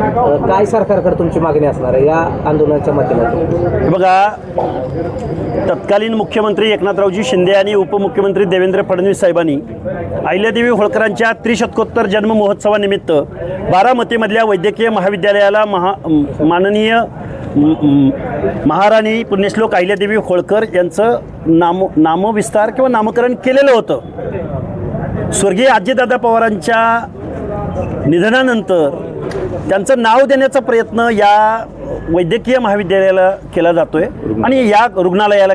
काय सरकारकडे तुमची मागणी असणार आहे या आंदोलनाच्या माध्यमातून? बघा, तत्कालीन मुख्यमंत्री एकनाथरावजी शिंदे आणि उपमुख्यमंत्री देवेंद्र फडणवीस साहेबांनी अहिल्यादेवी होळकरांच्या त्रिशतकोत्तर जन्म महोत्सवानिमित्त बारामतीमधल्या वैद्यकीय महाविद्यालयाला माननीय महाराणी पुण्यश्लोक अहिल्यादेवी होळकर यांचं नामविस्तार किंवा नामकरण केलेलं होतं. स्वर्गीय अजितदादा पवारांच्या निधनानंतर त्यांचं नाव देण्याचा प्रयत्न या वैद्यकीय महाविद्यालयाला केला जातोय आणि या रुग्णालयाला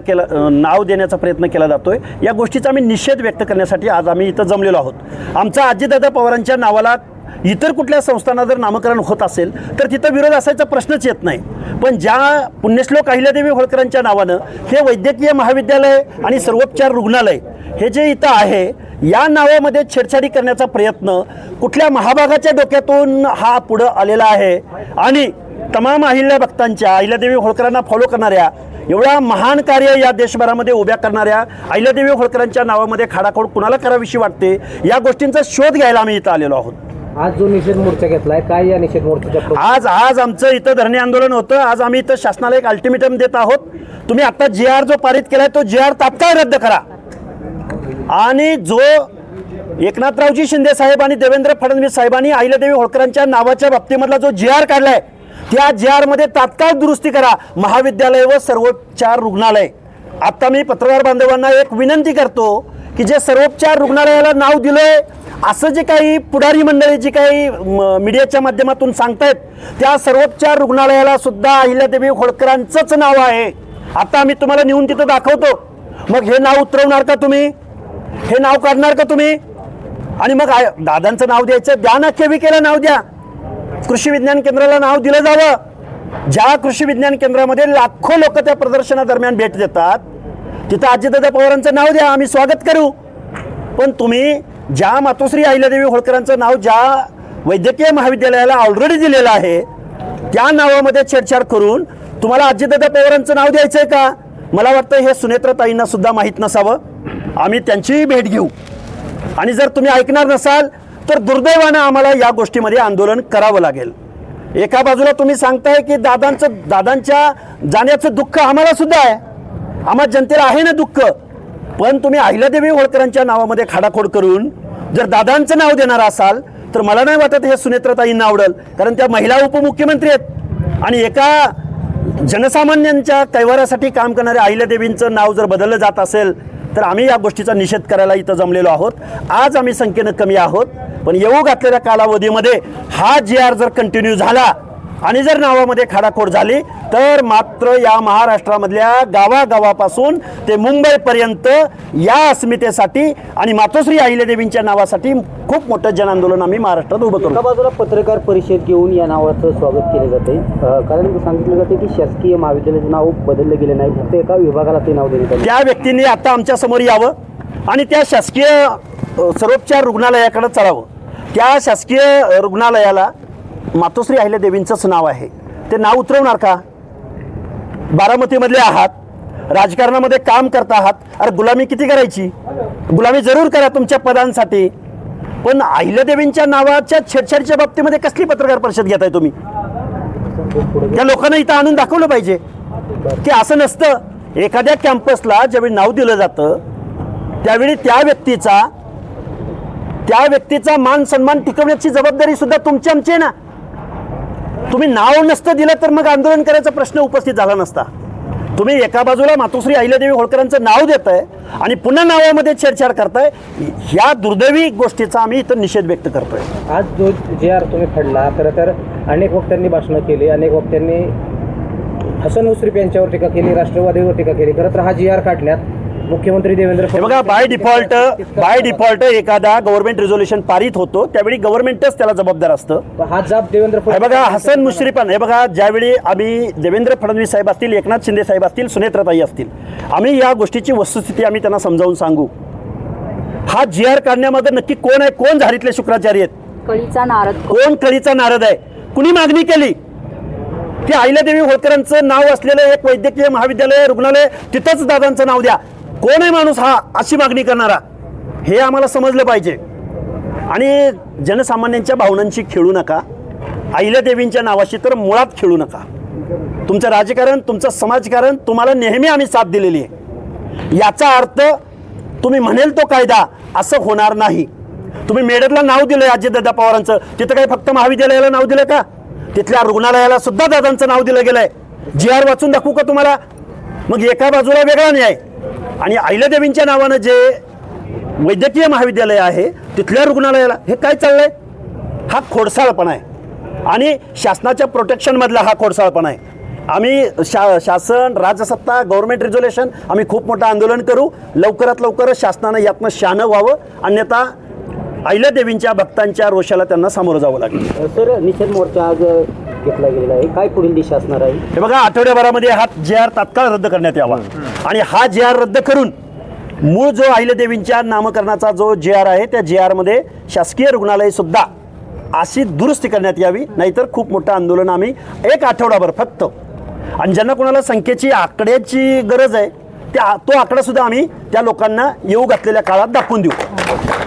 नाव देण्याचा प्रयत्न केला जातोय. या गोष्टीचा आम्ही निषेध व्यक्त करण्यासाठी आज आम्ही इथं जमलेलो आहोत. आमचा अजितदादा पवारांच्या नावाला इतर कुठल्या संस्थांना जर नामकरण होत असेल तर तिथं विरोध असायचा प्रश्नच येत नाही. पण ज्या पुण्यश्लोक अहिल्यादेवी होळकरांच्या नावानं हे वैद्यकीय महाविद्यालय आणि सर्वोपचार रुग्णालय हे जे इथं आहे, या नावामध्ये छेडछाडी करण्याचा प्रयत्न कुठल्या महाभागाच्या डोक्यातून हा पुढं आलेला आहे. आणि तमाम अहिल्या भक्तांच्या, अहिल्यादेवी होळकरांना फॉलो करणाऱ्या, एवढा महान कार्य या देशभरामध्ये उभ्या करणाऱ्या अहिल्यादेवी होळकरांच्या नावामध्ये खाडाखोड कुणाला करावीशी वाटते, या गोष्टींचा शोध घ्यायला आम्ही इथं आलेलो आहोत. आज जो निषेध मोर्चा घेतलाय, काय या निषेध मोर्चाच्या आज आमचं इथं धरणे आंदोलन होतं. आज आम्ही इथं शासनाला एक अल्टिमेटम देत आहोत. तुम्ही आता GR जो पारित केलाय तो GR तात्काळ रद्द करा आणि जो एकनाथरावजी शिंदे साहेब आणि देवेंद्र फडणवीस साहेबांनी अहिल्यादेवी होळकरांच्या नावाच्या बाबतीमधला जो GR काढलाय त्या GR मध्ये तात्काळ दुरुस्ती करा. महाविद्यालय व सर्वोपचार रुग्णालय. आता मी पत्रकार बांधवांना एक विनंती करतो की जे सर्वोपचार रुग्णालयाला नाव दिलंय असं जे काही पुढारी मंडळी जी काही मीडियाच्या माध्यमातून सांगतायत, त्या सर्वोपचार रुग्णालयाला सुद्धा अहिल्यादेवी होळकरांचंच नाव आहे. आता आम्ही तुम्हाला नेऊन तिथं दाखवतो. मग हे नाव उतरवणार का तुम्ही? हे नाव काढणार का तुम्ही? आणि मग दादांचं नाव द्यायचं, द्या ना, केविकेला नाव द्या. कृषी विज्ञान केंद्राला नाव दिलं जावं. ज्या कृषी विज्ञान केंद्रामध्ये लाखो लोक त्या प्रदर्शनादरम्यान भेट देतात, तिथं अजितदादा पवारांचं नाव द्या, आम्ही स्वागत करू. पण तुम्ही ज्या मातोश्री अहिल्यादेवी होळकरांचं नाव ज्या वैद्यकीय महाविद्यालयाला ऑलरेडी दिलेलं आहे, त्या नावामध्ये छेडछाड करून तुम्हाला अजितदादा पवारांचं नाव द्यायचंय का? मला वाटतं हे सुनेत्राताईंना सुद्धा माहीत नसावं. आम्ही त्यांचीही भेट घेऊ आणि जर तुम्ही ऐकणार नसाल तर दुर्दैवानं आम्हाला या गोष्टीमध्ये आंदोलन करावं लागेल. एका बाजूला तुम्ही सांगताय की दादांच्या जाण्याचं दुःख आम्हाला सुद्धा आहे, आम्हा जनतेला आहे ना दुःख. पण तुम्ही अहिल्यादेवी होळकरांच्या नावामध्ये खाडाखोड करून जर दादांचं नाव देणार असाल तर मला नाही वाटत हे सुनेत्राताईंना आवडेल. कारण त्या महिला उपमुख्यमंत्री आहेत आणि एका जनसामान्यांच्या कैवाऱ्यासाठी काम करणाऱ्या अहिल्यादेवींचं नाव जर बदललं जात असेल तर आम्ही या गोष्टीचा निषेध करायला इथं जमलेलो आहोत. आज आम्ही संख्येनं कमी आहोत, पण येऊ घातलेल्या कालावधीमध्ये हा GR जर कंटिन्यू झाला आणि जर नावामध्ये खाडाखोड झाली तर मात्र या महाराष्ट्रामधल्या गावागावापासून ते मुंबईपर्यंत या अस्मितेसाठी आणि मातोश्री अहिल्यादेवींच्या नावासाठी खूप मोठं जनआंदोलन आम्ही महाराष्ट्रात उभं करू. एका बाजूला पत्रकार परिषद घेऊन या नावाचं स्वागत केले जाते, कारण सांगितलं जाते की शासकीय महाविद्यालयाचं नाव बदललं गेलं नाही, फक्त एका विभागाला ते नाव देण्यात आलं. त्या व्यक्तींनी आता आमच्या समोर यावं आणि त्या शासकीय सर्वोपचार रुग्णालयाकडे चढावं. त्या शासकीय रुग्णालयाला मातोश्री अहिल्यादेवींचंच नाव आहे, ते नाव उतरवणार का? बारामतीमधले आहात, राजकारणामध्ये काम करता आहात, अरे गुलामी किती करायची? गुलामी जरूर करा तुमच्या पदांसाठी, पण अहिल्यादेवींच्या नावाच्या छेडछाडीच्या बाबतीमध्ये कसली पत्रकार परिषद घेताय तुम्ही? त्या लोकांना इथं आणून दाखवलं पाहिजे की असं नसतं. एखाद्या कॅम्पसला ज्यावेळी नाव दिलं जातं त्यावेळी त्या व्यक्तीचा मान सन्मान टिकवण्याची जबाबदारी सुद्धा तुमची आमची आहे ना. तुम्ही नाव नसतं दिलं तर मग आंदोलन करायचा प्रश्न उपस्थित झाला नसता. तुम्ही एका बाजूला मातोश्री अहिल्यादेवी होळकरांचं नाव देताय आणि पुन्हा नावामध्ये छेडछाड करताय. ह्या दुर्दैवी गोष्टीचा आम्ही इथं निषेध व्यक्त करतोय. आज जो GR तुम्ही फडला, खरं तर अनेक वक्त्यांनी भाषणं केली, अनेक वक्त्यांनी हसन मुश्रीफ यांच्यावर टीका केली, राष्ट्रवादीवर टीका केली. खरं तर हा GR काढण्यात मुख्यमंत्री देवेंद्र फडणवीस, बघा, बाय डिफॉल्ट एखादा गव्हर्नमेंट रिझोल्युशन पारित होतो त्यावेळी गव्हर्नमेंटच त्याला जबाबदार असतं. हा जाब देवेंद्र फडणवीस, बघा, हसन मुश्रीफान, हे बघा, ज्यावेळी आम्ही देवेंद्र फडणवीस साहेब असतील, एकनाथ शिंदे साहेब असतील, सुनेत्राताई असतील, आम्ही या गोष्टीची वस्तुस्थिती आम्ही त्यांना समजावून सांगू. हा GR काढण्यामध्ये नक्की कोण आहे? कोण झारीतले शुक्राचार्य आहेत? कळीचा नारद कोण कळीचा नारद आहे? कुणी मागणी केली की अहिल्यादेवी होळकरांचं नाव असलेलं एक वैद्यकीय महाविद्यालय रुग्णालय तिथंच दादांचं नाव द्या? कोण आहे माणूस हा अशी मागणी करणारा? हे आम्हाला समजलं पाहिजे. आणि जनसामान्यांच्या भावनांशी खेळू नका. अहिल्यादेवींच्या नावाशी तर मुळात खेळू नका. तुमचं राजकारण, तुमचं समाजकारण तुम्हाला नेहमी आम्ही साथ दिलेली आहे. याचा अर्थ तुम्ही म्हणेल तो कायदा असं होणार नाही. तुम्ही मेडरला नाव दिलंय अजितदादा पवारांचं, तिथं काही फक्त महाविद्यालयाला नाव दिलं का? तिथल्या रुग्णालयाला सुद्धा दादांचं नाव दिलं गेलंय. GR वाचून दाखवू का तुम्हाला? मग एका बाजूला वेगळा न्याय आणि अहिल्यादेवींच्या नावानं जे वैद्यकीय महाविद्यालय आहे तिथल्या रुग्णालयाला हे काय चाललंय? हा खोडसाळपणा आहे आणि शासनाच्या प्रोटेक्शनमधला हा खोडसाळपणा आहे. आम्ही शासन, राजसत्ता, गव्हर्नमेंट रिझोल्युशन आम्ही खूप मोठं आंदोलन करू. लवकरात लवकर शासनानं यातनं शहाणं व्हावं, अन्यथा अहिल्यादेवींच्या भक्तांच्या रोषाला त्यांना सामोरं जावं लागेल. सर, निषेध मोर्चा आज घेतला गेलेला आहे, काय पुढील दिशा असणार आहे? हे बघा, आठवड्याभरामध्ये हा GR तात्काळ रद्द करण्यात यावा आणि हा GR रद्द करून मूळ जो अहिल्यादेवींच्या नामकरणाचा जो GR आहे त्या GR मध्ये शासकीय रुग्णालय सुद्धा अशी दुरुस्ती करण्यात यावी. नाहीतर खूप मोठं आंदोलन आम्ही 1 आठवडाभर फक्त, आणि ज्यांना कोणाला संख्येची आकड्याची गरज आहे तो आकडा सुद्धा आम्ही त्या लोकांना येऊ घातलेल्या काळात दाखवून देऊ.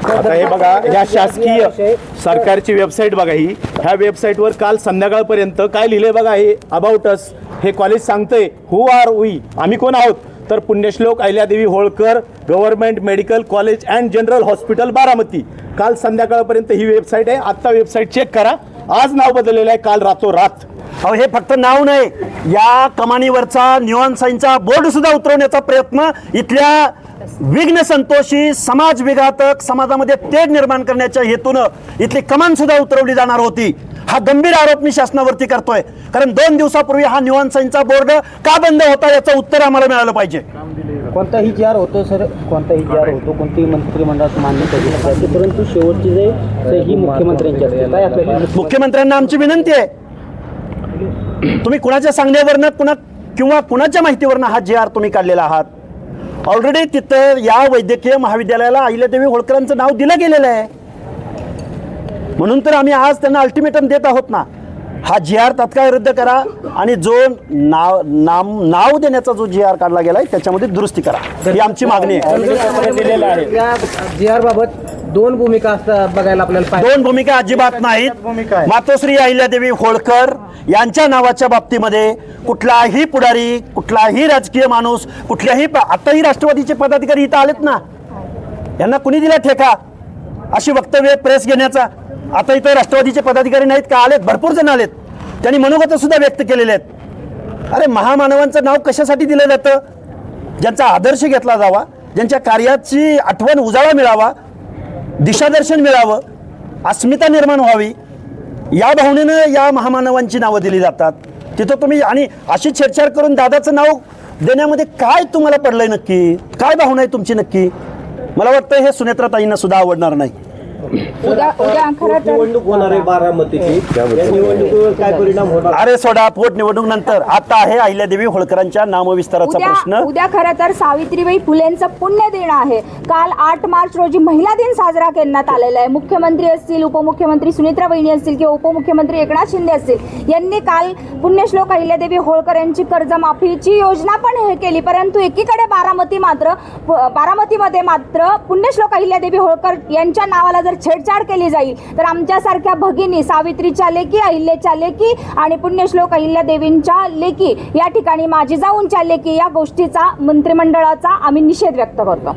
आता हे बघा, ह्या शासकीय सरकारची वेबसाईट बघा, ह्या वेबसाईटवर काल संध्याकाळपर्यंत काय लिहिलंय बघा. हे अबाउट अस, हे कॉलेज सांगतंय हु आर वी, आम्ही कोण आहोत. तर Punyashlok Ahilyadevi Holkar government medical college and general hospital Baramati. काल संध्याकाळपर्यंत ही वेबसाईट आहे. आत्ता वेबसाईट चेक करा, आज नाव बदललेलं आहे, काल रातोरात. अहो, हे फक्त नाव नाही, या कमानीवरचा निऑन साईनचा बोर्ड सुद्धा उतरवण्याचा प्रयत्न इथल्या विघ्न संतोषी, समाज विघातक, समाजामध्ये तेढ निर्माण करण्याच्या हेतूनं इथली कमान सुद्धा उतरवली जाणार होती. हा गंभीर आरोप मी शासनावरती करतोय, कारण 2 दिवसापूर्वी हा निऑन साईनचा बोर्ड का बंद होता याचं उत्तर आम्हाला मिळालं पाहिजे. कोणताही GR होतो सर, कोणताही GR होतो, कोणतेही मंत्रिमंडळात मान्यता दिली जाते, परंतु शेवटची जे सही मुख्यमंत्र्यांची असते. काय आपल्याला मुख्यमंत्र्यांना आमची विनंती आहे, तुम्ही कुणाच्या सांगण्यावरनं किंवा कुणाच्या माहितीवरनं हा GR तुम्ही काढलेला आहात? ऑलरेडी तिथं या वैद्यकीय महाविद्यालयाला अहिल्यादेवी होळकरांचं नाव दिलं गेलेलं आहे. म्हणून तर आम्ही आज त्यांना अल्टिमेटम देत आहोत ना, हा GR तात्काळ रद्द करा आणि जो नाव देण्याचा जो GR काढला गेलाय त्याच्यामध्ये दुरुस्ती करा, ही आमची मागणी आहे. या GR बाबत 2 भूमिका असतात बघायला आपल्याला पाहिजे. 2 भूमिका अजिबात नाहीत. मातोश्री अहिल्यादेवी होळकर यांच्या नावाच्या बाबतीमध्ये कुठलाही पुढारी, कुठलाही राजकीय माणूस, आताही राष्ट्रवादीचे पदाधिकारी इथं आलेत ना, यांना कुणी दिला ठेका अशी वक्तव्य प्रेस घेण्याचा? आता इथं राष्ट्रवादीचे पदाधिकारी नाहीत का? आलेत, भरपूर जण आलेत, त्यांनी मनोगत सुद्धा व्यक्त केलेले आहेत. अरे, महामानवांचं नाव कशासाठी दिलं जातं? ज्यांचा आदर्श घेतला जावा, ज्यांच्या कार्याची आठवण उजाळा मिळावा, दिशादर्शन मिळावं, अस्मिता निर्माण व्हावी, या भावनेनं या महामानवांची नावं दिली जातात. तिथं तुम्ही आणि अशी छेडछाड करून दादाचं नाव देण्यामध्ये काय तुम्हाला पडलंय नक्की? काय भावना आहे तुमची नक्की? मला वाटतं हे सुनेत्राताईंना सुद्धा आवडणार नाही. निवडणूक होणार आहे बारामतीची, निवडणुकीवर काय परिणाम होणार? अरे सोडा, पोटनिवडणूक नंतर. आता आहे अहिल्यादेवी होळकरांच्या नामविस्ताराचा प्रश्न. उद्या खरं तर सावित्रीबाई फुलेंचं पुण्य दिन आहे. काल 8 मार्च रोजी महिला दिन साजरा करण्यात आलेला आहे. मुख्यमंत्री असतील, उपमुख्यमंत्री सुनेत्रा वहिनी असतील किंवा उपमुख्यमंत्री एकनाथ शिंदे असतील, यांनी काल पुण्यश्लोक अहिल्यादेवी होळकर यांची कर्जमाफीची योजना पण हे केली. परंतु एकीकडे बारामतीमध्ये मात्र पुण्यश्लोक अहिल्यादेवी होळकर यांच्या नावाला जर छेडछाड केली जाईल तर आमच्यासारख्या भगिनी, सावित्रीच्या लेकी, अहिल्याच्या लेकी आणि पुण्यश्लोक अहिल्यादेवींच्या लेकी, या ठिकाणी माझी जाऊनच्या लेकी, या गोष्टीचा मंत्रिमंडळाचा आम्ही निषेध व्यक्त करतो.